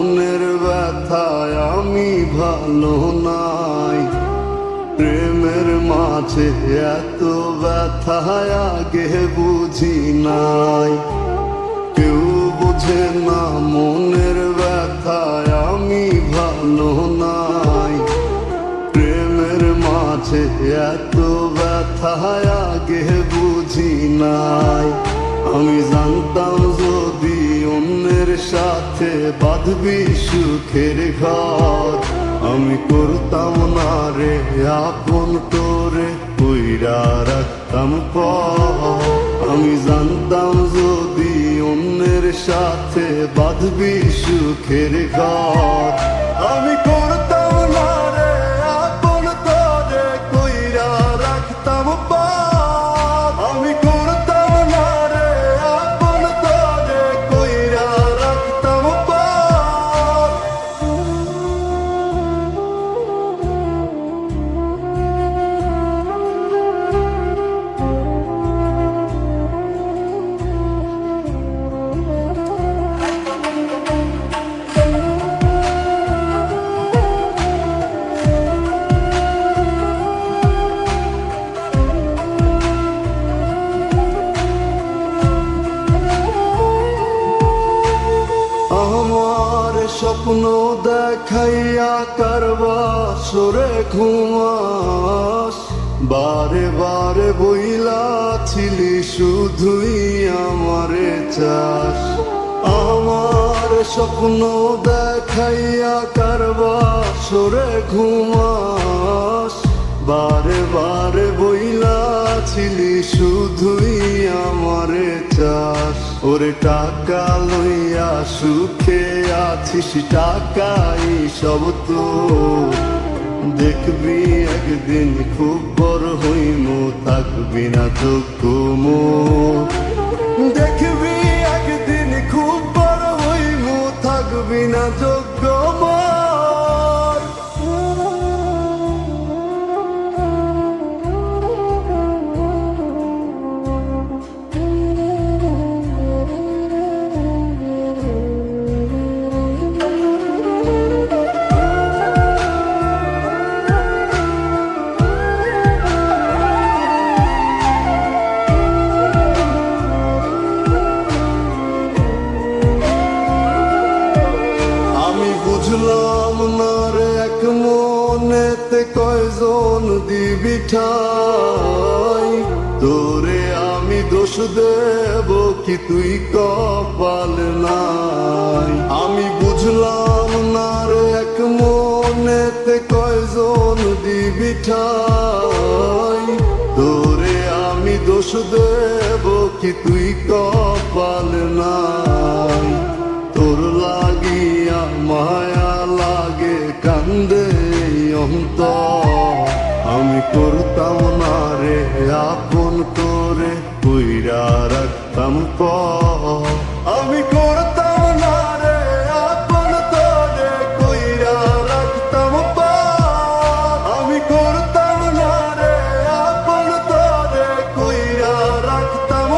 মনের ব্যথায় আমি ভালো নাই। প্রেমের মাঝে এত ব্যথায় আগে বুঝি নাই। কেউ বুঝে না মনের ব্যথায় আমি ভালো নাই। প্রেমের মাঝে এত ব্যথায় আগে বুঝি নাই। আমি জানতাম যদি অন্যের সাথে বাঁধবি সুখের ঘর, আমি করতাম না রে আপন তোরে কইরা রাখতাম পর। আমি জানতাম যদি অন্যের সাথে বাঁধবি সুখের ঘর, আমি করতাম না রে আপন তোরে কইরা রাখতাম পর। আমি করতাম না রে আপন তোরে কইরা রাখতাম পর। আমার স্বপ্ন দেখাইয়া কারবা সরে ঘুমাস, বারে বারে বইলাছিলি শুধুই আমারে চাস। আমার স্বপ্ন দেখাইয়া কারবা সরে ঘুমাস, বারে বারে বইলাছিলি শুধুই আমারে চাস। ওরে টাকা লইয়া সুখে আছিস, টাকাই সব তো দেখবি একদিন খুব বড় হইমু, থাকবি না যোগ্য মোর। দেখবি একদিন খুব বড় হইমু, থাকবি না যোগ্য মোর। বুঝলাম না রে এক মনেতে কয়জন দিবি ঠাই, তোরে আমি দোষ দেব কি তুই কপাল নাই। আমি বুঝলাম না রে এক মনেতে কয়জন দিবি ঠাই, তোরে আমি দোষ দেব কি তুই কপাল নাই। তোর লাগিয়া মায়া লাগে কান্দে অন্তর, আমি করতাম না রে আপন তোরে কইরা রাখতাম পর। আমি করতাম না রে আপন তোরে কইরা রাখতাম পর। আমি করতাম না রে আপন তোরে কইরা রাখতাম